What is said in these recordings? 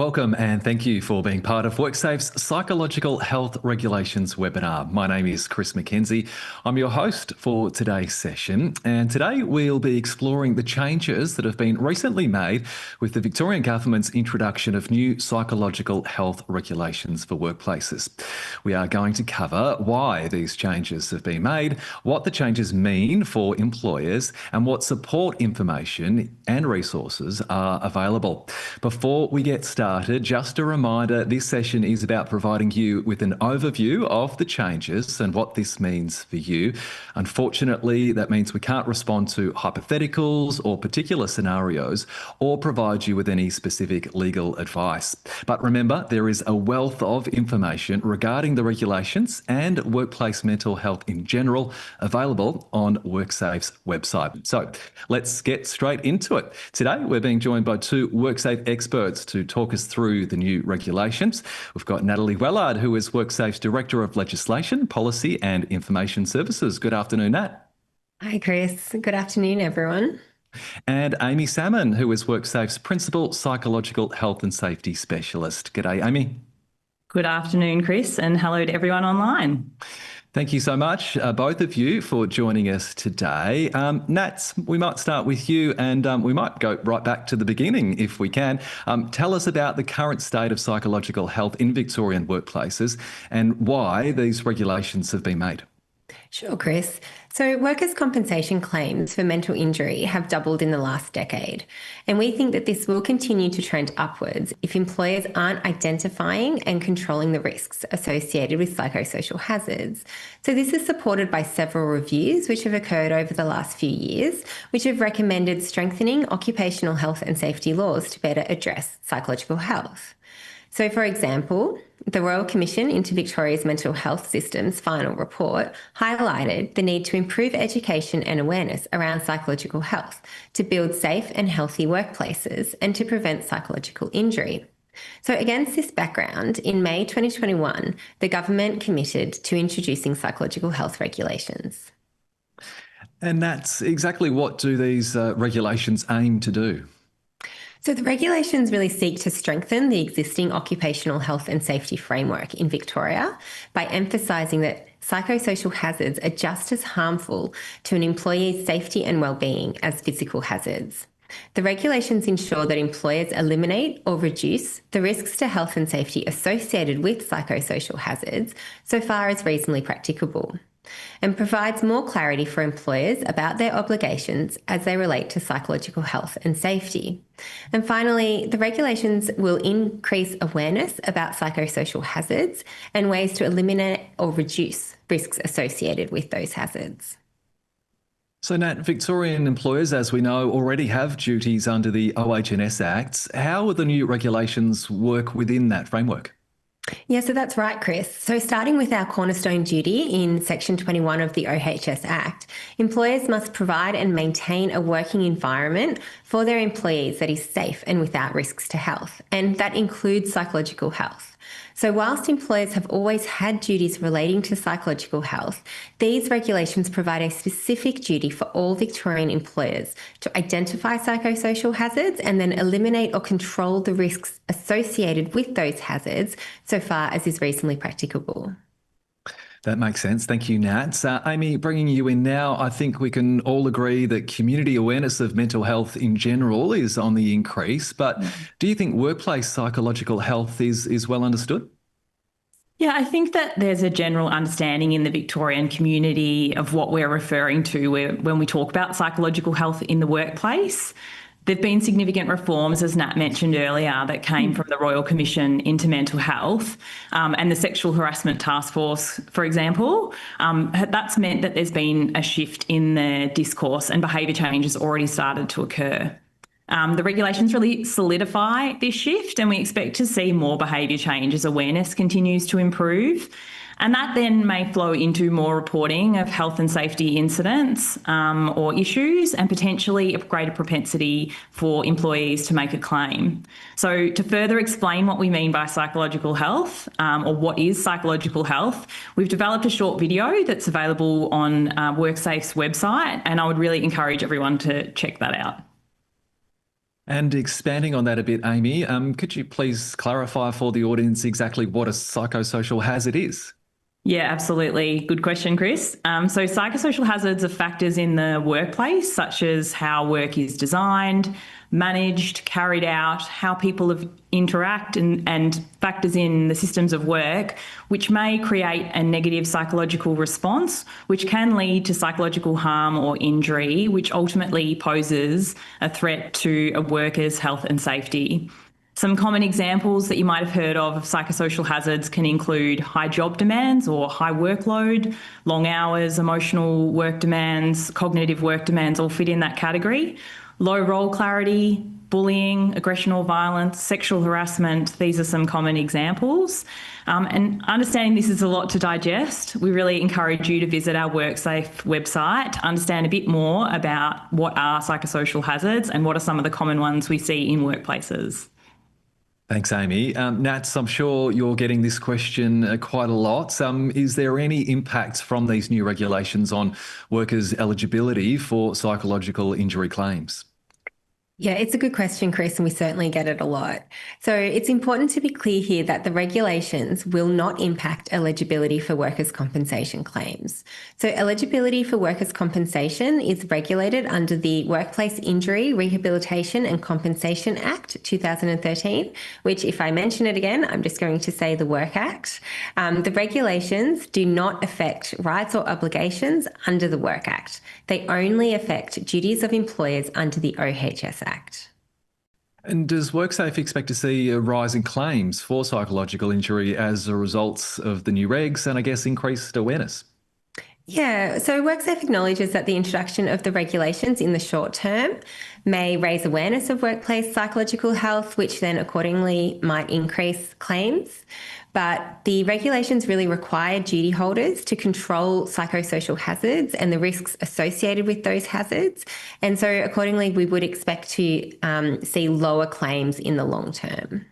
Welcome and thank you for being part of WorkSafe's Psychological Health Regulations webinar. My name is Chris McKenzie. I'm your host for today's session, and today we'll be exploring the changes that have been recently made with the Victorian Government's introduction of new psychological health regulations for workplaces. We are going to cover why these changes have been made, what the changes mean for employers, and what support information and resources are available. Before we get started, just a reminder, this session is about providing you with an overview of the changes and what this means for you. Unfortunately, that means we can't respond to hypotheticals or particular scenarios or provide you with any specific legal advice. But remember, there is a wealth of information regarding the regulations and workplace mental health in general available on WorkSafe's website. So let's get straight into it. Today, we're being joined by two WorkSafe experts to talk us through the new regulations. We've got Natalie Wellard, who is WorkSafe's Director of Legislation, Policy and Information Services. Good afternoon, Nat. Hi, Chris. Good afternoon, everyone. And Amy Salmon, who is WorkSafe's Principal Psychological Health and Safety Specialist. G'day, Amy. Good afternoon, Chris, and hello to everyone online. Thank you so much, both of you, for joining us today. Nats, we might start with you and we might go right back to the beginning if we can. Tell us about the current state of psychological health in Victorian workplaces and why these regulations have been made. Sure, Chris. So workers' compensation claims for mental injury have doubled in the last decade, and we think that this will continue to trend upwards if employers aren't identifying and controlling the risks associated with psychosocial hazards. So this is supported by several reviews which have occurred over the last few years, which have recommended strengthening occupational health and safety laws to better address psychological health. So, for example, the Royal Commission into Victoria's Mental Health System's final report highlighted the need to improve education and awareness around psychological health to build safe and healthy workplaces and to prevent psychological injury. So against this background, in May 2021, the government committed to introducing psychological health regulations. And that's exactly what do these regulations aim to do? So the regulations really seek to strengthen the existing occupational health and safety framework in Victoria by emphasising that psychosocial hazards are just as harmful to an employee's safety and well-being as physical hazards. The regulations ensure that employers eliminate or reduce the risks to health and safety associated with psychosocial hazards so far as reasonably practicable, and provides more clarity for employers about their obligations as they relate to psychological health and safety. And finally, the regulations will increase awareness about psychosocial hazards and ways to eliminate or reduce risks associated with those hazards. So, Nat, Victorian employers, as we know, already have duties under the OH&S Acts. How will the new regulations work within that framework? Yeah, so that's right, Chris. So starting with our cornerstone duty in Section 21 of the OHS Act, employers must provide and maintain a working environment for their employees that is safe and without risks to health, and that includes psychological health. So whilst employers have always had duties relating to psychological health, these regulations provide a specific duty for all Victorian employers to identify psychosocial hazards and then eliminate or control the risks associated with those hazards so far as is reasonably practicable. That makes sense. Thank you, Nat. Amy, bringing you in now, I think we can all agree that community awareness of mental health in general is on the increase, but do you think workplace psychological health is well understood? Yeah, I think that there's a general understanding in the Victorian community of what we're referring to when we talk about psychological health in the workplace. There've been significant reforms, as Nat mentioned earlier, that came from the Royal Commission into Mental Health and the Sexual Harassment Task Force, for example. That's meant that there's been a shift in the discourse and behaviour change has already started to occur. The regulations really solidify this shift, and we expect to see more behaviour change as awareness continues to improve. And that then may flow into more reporting of health and safety incidents or issues, and potentially a greater propensity for employees to make a claim. So to further explain what we mean by psychological health, or what is psychological health, we've developed a short video that's available on WorkSafe's website, and I would really encourage everyone to check that out. And expanding on that a bit, Amy, could you please clarify for the audience exactly what a psychosocial hazard is? Yeah, absolutely. Good question, Chris. So psychosocial hazards are factors in the workplace, such as how work is designed, managed, carried out, how people interact, and factors in the systems of work, which may create a negative psychological response, which can lead to psychological harm or injury, which ultimately poses a threat to a worker's health and safety. Some common examples that you might have heard of psychosocial hazards can include high job demands or high workload, long hours, emotional work demands, cognitive work demands all fit in that category. Low role clarity, bullying, aggression or violence, sexual harassment, these are some common examples. And understanding this is a lot to digest, we really encourage you to visit our WorkSafe website to understand a bit more about what are psychosocial hazards and what are some of the common ones we see in workplaces. Thanks, Amy. Nats, I'm sure you're getting this question quite a lot. Is there any impact from these new regulations on workers' eligibility for psychological injury claims? Yeah, it's a good question, Chris, and we certainly get it a lot. So it's important to be clear here that the regulations will not impact eligibility for workers' compensation claims. So eligibility for workers' compensation is regulated under the Workplace Injury, Rehabilitation and Compensation Act 2013, which, if I mention it again, I'm just going to say the Work Act. The regulations do not affect rights or obligations under the Work Act. They only affect duties of employers under the OHS Act. And does WorkSafe expect to see a rise in claims for psychological injury as a result of the new regs and, I guess, increased awareness? Yeah, so WorkSafe acknowledges that the introduction of the regulations in the short term may raise awareness of workplace psychological health, which then accordingly might increase claims. But the regulations really require duty holders to control psychosocial hazards and the risks associated with those hazards. And so accordingly, we would expect to see lower claims in the long term.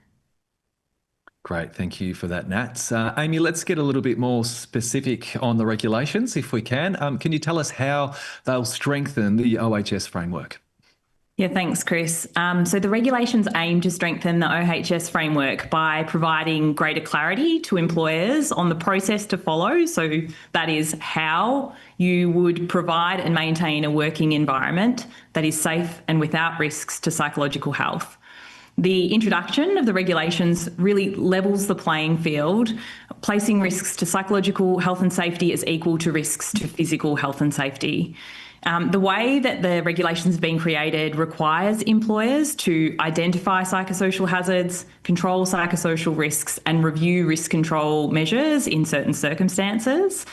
Great, thank you for that, Nats. Amy, let's get a little bit more specific on the regulations, if we can. Can you tell us how they'll strengthen the OHS framework? Yeah, thanks, Chris. So the regulations aim to strengthen the OHS framework by providing greater clarity to employers on the process to follow. So that is how you would provide and maintain a working environment that is safe and without risks to psychological health. The introduction of the regulations really levels the playing field, placing risks to psychological health and safety as equal to risks to physical health and safety. The way that the regulations have been created requires employers to identify psychosocial hazards, control psychosocial risks, and review risk control measures in certain circumstances.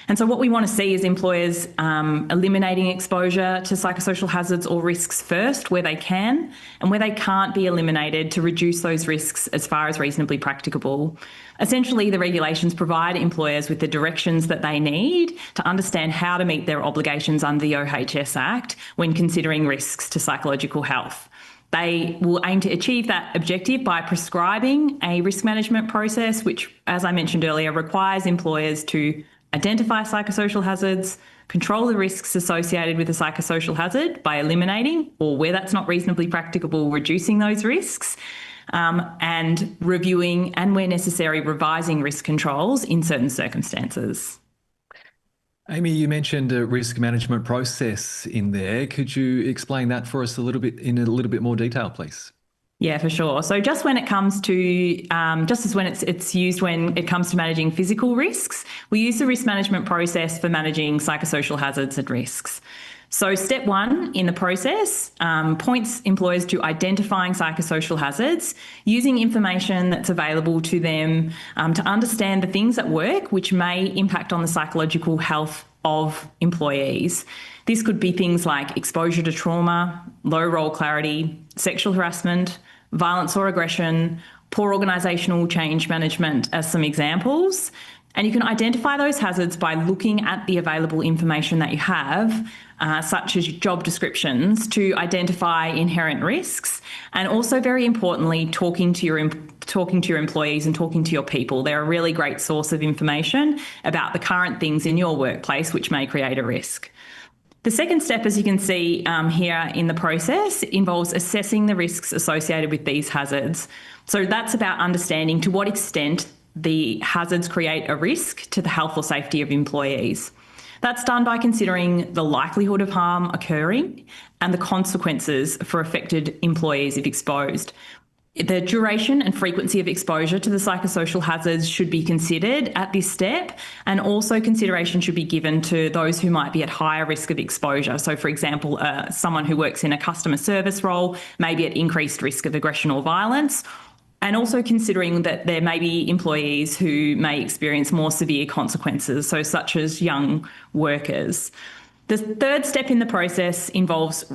And so what we want to see is employers eliminating exposure to psychosocial hazards or risks first where they can, and where they can't be eliminated to reduce those risks as far as reasonably practicable. Essentially, the regulations provide employers with the directions that they need to understand how to meet their obligations under the OHS Act when considering risks to psychological health. They will aim to achieve that objective by prescribing a risk management process, which, as I mentioned earlier, requires employers to identify psychosocial hazards, control the risks associated with a psychosocial hazard by eliminating, or where that's not reasonably practicable, reducing those risks, and reviewing and, where necessary, revising risk controls in certain circumstances. Amy, you mentioned a risk management process in there. Could you explain that for us a little bit in a little bit more detail, please? Yeah, for sure. So just when it comes to, just as when it's used when it comes to managing physical risks, we use the risk management process for managing psychosocial hazards and risks. So step one in the process points employers to identifying psychosocial hazards, using information that's available to them to understand the things at work which may impact on the psychological health of employees. This could be things like exposure to trauma, low role clarity, sexual harassment, violence or aggression, poor organisational change management as some examples. And you can identify those hazards by looking at the available information that you have, such as job descriptions, to identify inherent risks, and also, very importantly, talking to your employees and talking to your people. They're a really great source of information about the current things in your workplace which may create a risk. The second step, as you can see here in the process, involves assessing the risks associated with these hazards. So that's about understanding to what extent the hazards create a risk to the health or safety of employees. That's done by considering the likelihood of harm occurring and the consequences for affected employees if exposed. The duration and frequency of exposure to the psychosocial hazards should be considered at this step, and also consideration should be given to those who might be at higher risk of exposure. So, for example, someone who works in a customer service role may be at increased risk of aggression or violence, and also considering that there may be employees who may experience more severe consequences, so such as young workers. The third step in the process involves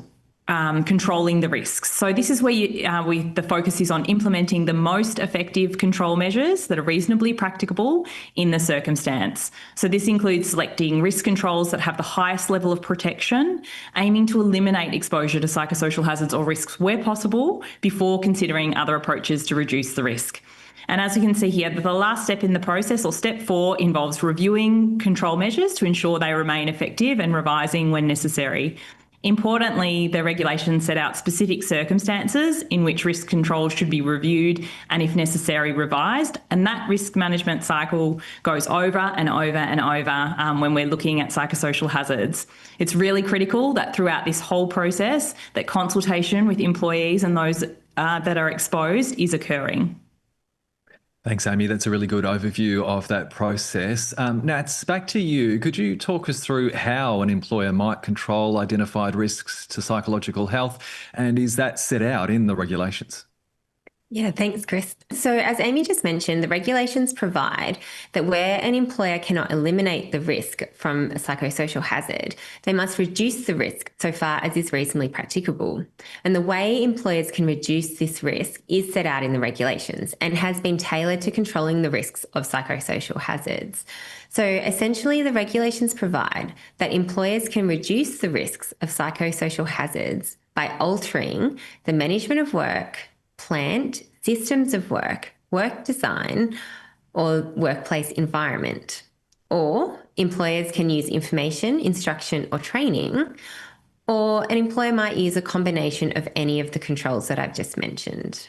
controlling the risks. So this is where the focus is on implementing the most effective control measures that are reasonably practicable in the circumstance. So this includes selecting risk controls that have the highest level of protection, aiming to eliminate exposure to psychosocial hazards or risks where possible before considering other approaches to reduce the risk. And as you can see here, the last step in the process, or step 4, involves reviewing control measures to ensure they remain effective and revising when necessary. Importantly, the regulations set out specific circumstances in which risk controls should be reviewed and, if necessary, revised. And that risk management cycle goes over and over and over when we're looking at psychosocial hazards. It's really critical that throughout this whole process, that consultation with employees and those that are exposed is occurring. Thanks, Amy. That's a really good overview of that process. Nats, back to you. Could you talk us through how an employer might control identified risks to psychological health, and is that set out in the regulations? Yeah, thanks, Chris. So as Amy just mentioned, the regulations provide that where an employer cannot eliminate the risk from a psychosocial hazard, they must reduce the risk so far as is reasonably practicable. And the way employers can reduce this risk is set out in the regulations and has been tailored to controlling the risks of psychosocial hazards. So essentially, the regulations provide that employers can reduce the risks of psychosocial hazards by altering the management of work, plant, systems of work, work design, or workplace environment. Or employers can use information, instruction, or training, or an employer might use a combination of any of the controls that I've just mentioned.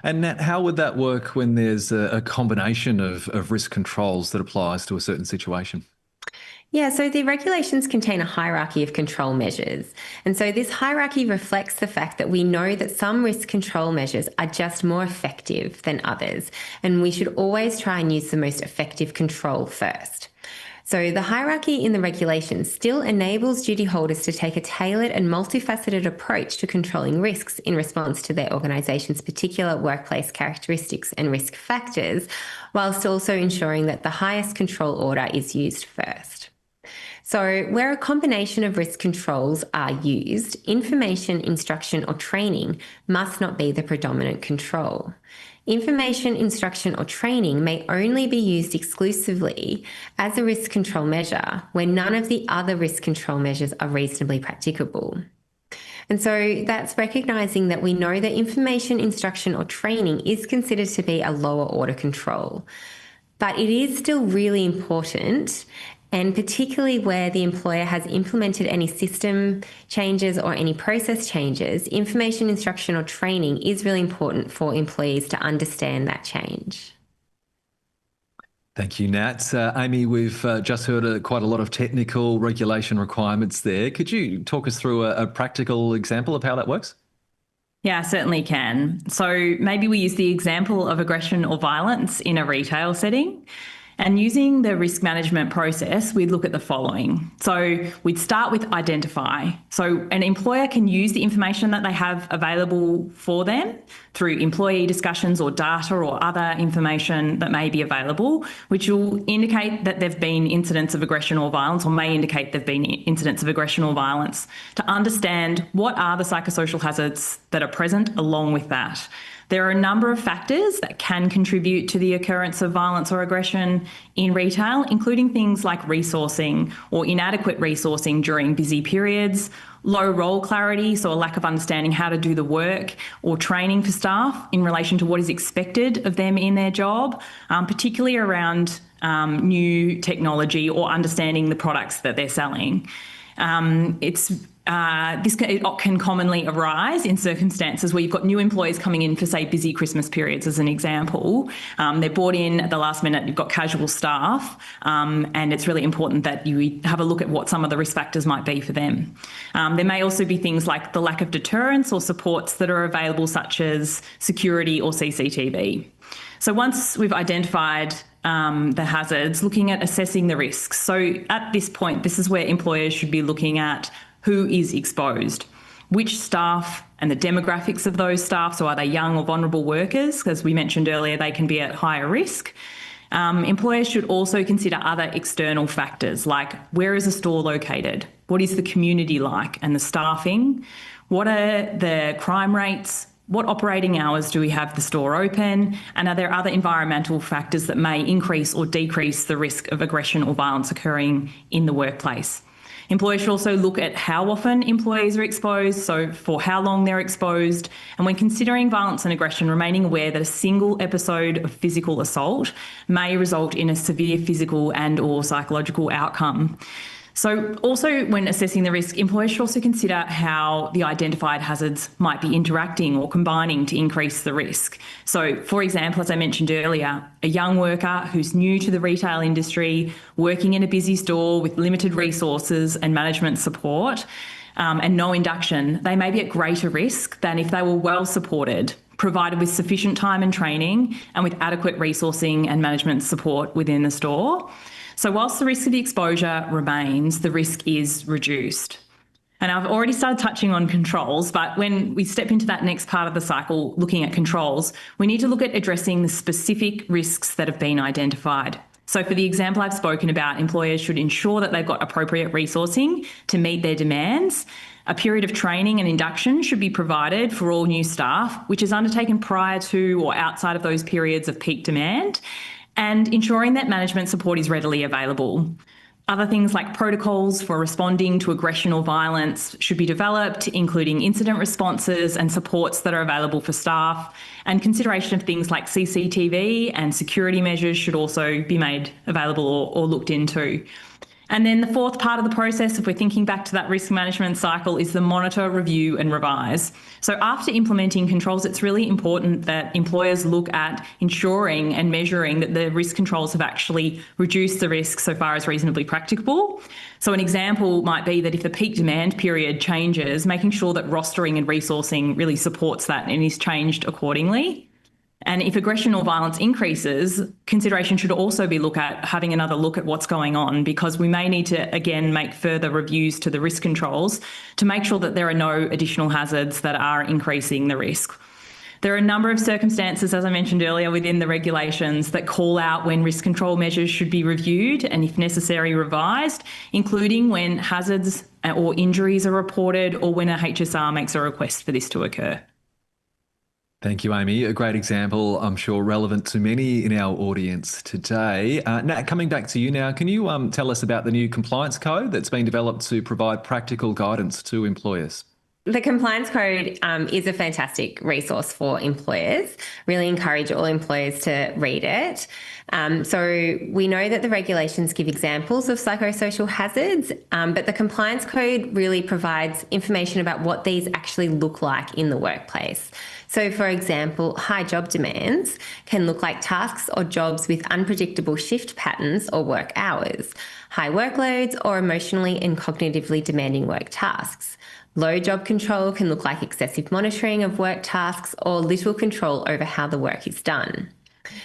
And Nat, how would that work when there's a combination of risk controls that applies to a certain situation? Yeah, so the regulations contain a hierarchy of control measures. And so this hierarchy reflects the fact that we know that some risk control measures are just more effective than others, and we should always try and use the most effective control first. So the hierarchy in the regulations still enables duty holders to take a tailored and multifaceted approach to controlling risks in response to their organisation's particular workplace characteristics and risk factors, whilst also ensuring that the highest control order is used first. So where a combination of risk controls are used, information, instruction, or training must not be the predominant control. Information, instruction, or training may only be used exclusively as a risk control measure when none of the other risk control measures are reasonably practicable. And so that's recognising that we know that information, instruction, or training is considered to be a lower order control. But it is still really important, and particularly where the employer has implemented any system changes or any process changes, information, instruction, or training is really important for employees to understand that change. Thank you, Nat. Amy, we've just heard quite a lot of technical regulation requirements there. Could you talk us through a practical example of how that works? Yeah, I certainly can. So maybe we use the example of aggression or violence in a retail setting. And using the risk management process, we'd look at the following. So we'd start with identify. So an employer can use the information that they have available for them through employee discussions or data or other information that may be available, which will indicate that there've been incidents of aggression or violence, or may indicate there've been incidents of aggression or violence, to understand what are the psychosocial hazards that are present along with that. There are a number of factors that can contribute to the occurrence of violence or aggression in retail, including things like resourcing or inadequate resourcing during busy periods, low role clarity, so a lack of understanding how to do the work, or training for staff in relation to what is expected of them in their job, particularly around new technology or understanding the products that they're selling. It can commonly arise in circumstances where you've got new employees coming in for, say, busy Christmas periods, as an example. They're brought in at the last minute, you've got casual staff, and it's really important that you have a look at what some of the risk factors might be for them. There may also be things like the lack of deterrence or supports that are available, such as security or CCTV. So once we've identified the hazards, looking at assessing the risks. So at this point, this is where employers should be looking at who is exposed, which staff and the demographics of those staff. So are they young or vulnerable workers? As we mentioned earlier, they can be at higher risk. Employers should also consider other external factors like where is the store located? What is the community like and the staffing? What are the crime rates? What operating hours do we have the store open? And are there other environmental factors that may increase or decrease the risk of aggression or violence occurring in the workplace? Employers should also look at how often employees are exposed, so for how long they're exposed, and when considering violence and aggression, remaining aware that a single episode of physical assault may result in a severe physical and or psychological outcome. So also when assessing the risk, employers should also consider how the identified hazards might be interacting or combining to increase the risk. So for example, as I mentioned earlier, a young worker who's new to the retail industry, working in a busy store with limited resources and management support, and no induction, they may be at greater risk than if they were well supported, provided with sufficient time and training and with adequate resourcing and management support within the store. So whilst the risk of the exposure remains, the risk is reduced. And I've already started touching on controls, but when we step into that next part of the cycle, looking at controls, we need to look at addressing the specific risks that have been identified. So for the example I've spoken about, employers should ensure that they've got appropriate resourcing to meet their demands. A period of training and induction should be provided for all new staff, which is undertaken prior to or outside of those periods of peak demand, and ensuring that management support is readily available. Other things like protocols for responding to aggression or violence should be developed, including incident responses and supports that are available for staff, and consideration of things like CCTV and security measures should also be made available or looked into. And then the fourth part of the process, if we're thinking back to that risk management cycle, is the monitor, review and revise. So after implementing controls, it's really important that employers look at ensuring and measuring that the risk controls have actually reduced the risk so far as reasonably practicable. So an example might be that if the peak demand period changes, making sure that rostering and resourcing really supports that and is changed accordingly. And if aggression or violence increases, consideration should also be having another look at what's going on, because we may need to, again, make further reviews to the risk controls to make sure that there are no additional hazards that are increasing the risk. There are a number of circumstances, as I mentioned earlier, within the regulations that call out when risk control measures should be reviewed and, if necessary, revised, including when hazards or injuries are reported or when a HSR makes a request for this to occur. Thank you, Amy. A great example, I'm sure relevant to many in our audience today. Nat, coming back to you now, can you tell us about the new compliance code that's been developed to provide practical guidance to employers? The compliance code is a fantastic resource for employers. Really encourage all employers to read it. So we know that the regulations give examples of psychosocial hazards, but the compliance code really provides information about what these actually look like in the workplace. So, for example, high job demands can look like tasks or jobs with unpredictable shift patterns or work hours, high workloads, or emotionally and cognitively demanding work tasks. Low job control can look like excessive monitoring of work tasks or little control over how the work is done.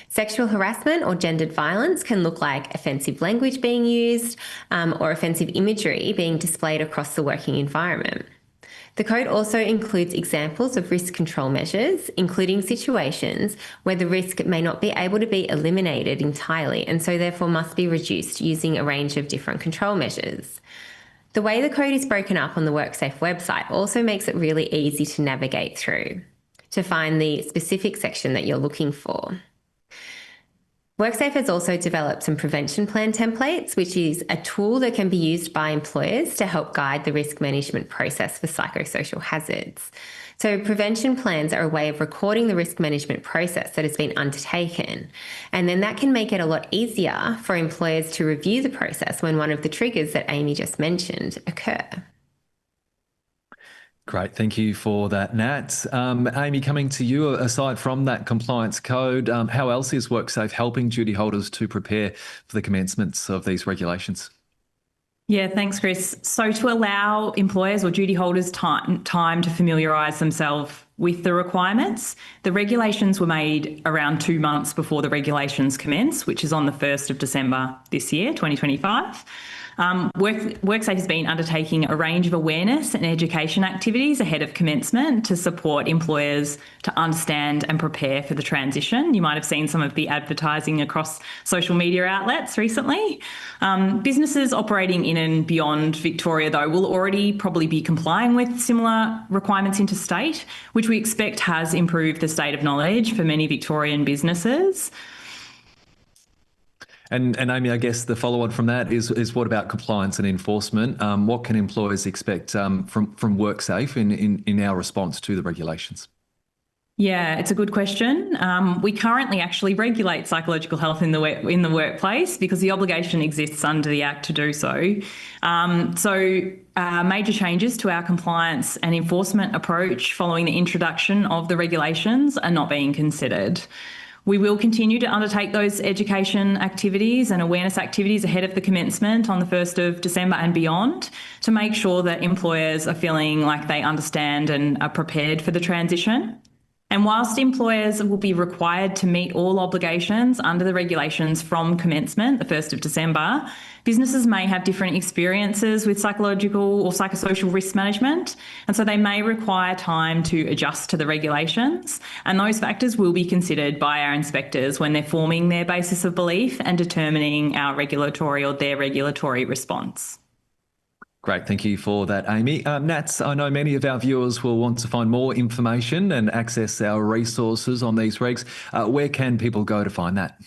Sexual harassment or gendered violence can look like offensive language being used or offensive imagery being displayed across the working environment. The code also includes examples of risk control measures, including situations where the risk may not be able to be eliminated entirely and so therefore must be reduced using a range of different control measures. The way the code is broken up on the WorkSafe website also makes it really easy to navigate through to find the specific section that you're looking for. WorkSafe has also developed some prevention plan templates, which is a tool that can be used by employers to help guide the risk management process for psychosocial hazards. So prevention plans are a way of recording the risk management process that has been undertaken. And then that can make it a lot easier for employers to review the process when one of the triggers that Amy just mentioned occur. Great, thank you for that, Nat. Amy, coming to you, aside from that compliance code, how else is WorkSafe helping duty holders to prepare for the commencements of these regulations? Yeah, thanks, Chris. So to allow employers or duty holders time to familiarise themselves with the requirements, the regulations were made around 2 months before the regulations commence, which is on the 1st of December this year, 2025. WorkSafe has been undertaking a range of awareness and education activities ahead of commencement to support employers to understand and prepare for the transition. You might have seen some of the advertising across social media outlets recently. Businesses operating in and beyond Victoria, though, will already probably be complying with similar requirements interstate, which we expect has improved the state of knowledge for many Victorian businesses. And Amy, I guess the follow-on from that is what about compliance and enforcement? What can employers expect from WorkSafe in our response to the regulations? Yeah, it's a good question. We currently actually regulate psychological health in the workplace because the obligation exists under the Act to do so. Major changes to our compliance and enforcement approach following the introduction of the regulations are not being considered. We will continue to undertake those education activities and awareness activities ahead of the commencement on the 1st of December and beyond to make sure that employers are feeling like they understand and are prepared for the transition. And whilst employers will be required to meet all obligations under the regulations from commencement, the 1st of December, businesses may have different experiences with psychological or psychosocial risk management, and so they may require time to adjust to the regulations. And those factors will be considered by our inspectors when they're forming their basis of belief and determining our regulatory or their regulatory response. Great, thank you for that, Amy. Nats, I know many of our viewers will want to find more information and access our resources on these regs. Where can people go to find that?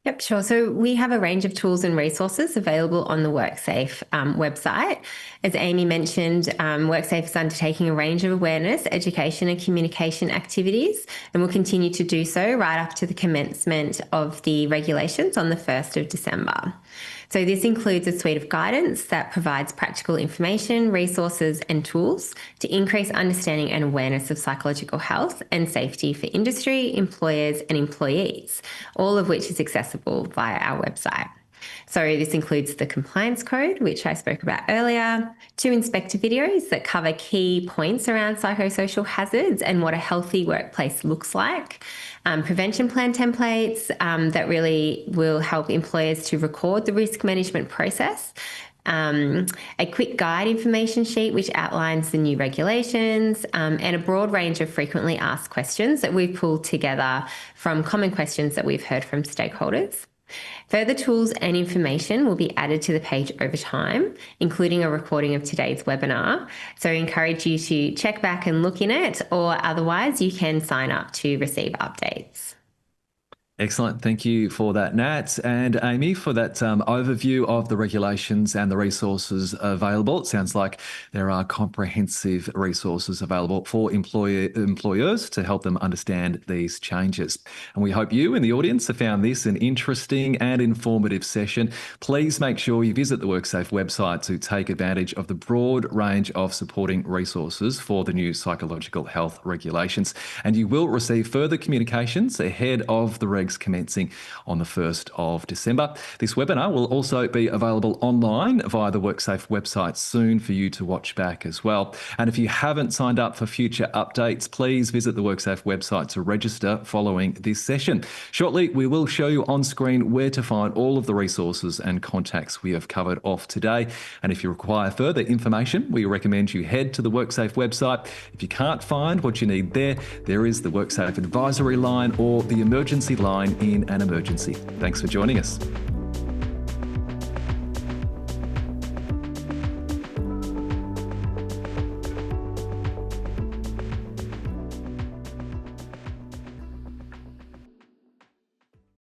Yep, sure. So we have a range of tools and resources available on the WorkSafe website. As Amy mentioned, WorkSafe is undertaking a range of awareness, education and communication activities, and will continue to do so right up to the commencement of the regulations on the 1st of December. So this includes a suite of guidance that provides practical information, resources and tools to increase understanding and awareness of psychological health and safety for industry, employers and employees, all of which is accessible via our website. So this includes the compliance code, which I spoke about earlier, 2 inspector videos that cover key points around psychosocial hazards and what a healthy workplace looks like, prevention plan templates that really will help employers to record the risk management process, a quick guide information sheet which outlines the new regulations, and a broad range of frequently asked questions that we've pulled together from common questions that we've heard from stakeholders. Further tools and information will be added to the page over time, including a recording of today's webinar. So I encourage you to check back and look in it, or otherwise you can sign up to receive updates. Excellent. Thank you for that, Nat, and Amy, for that overview of the regulations and the resources available. It sounds like there are comprehensive resources available for employers to help them understand these changes. And we hope you in the audience have found this an interesting and informative session. Please make sure you visit the WorkSafe website to take advantage of the broad range of supporting resources for the new psychological health regulations. And you will receive further communications ahead of the commencing on the 1st of December. This webinar will also be available online via the WorkSafe website soon for you to watch back as well. And if you haven't signed up for future updates, please visit the WorkSafe website to register following this session. Shortly, we will show you on screen where to find all of the resources and contacts we have covered off today. And if you require further information, we recommend you head to the WorkSafe website. If you can't find what you need there is the WorkSafe advisory line or the emergency line in an emergency. Thanks for joining us.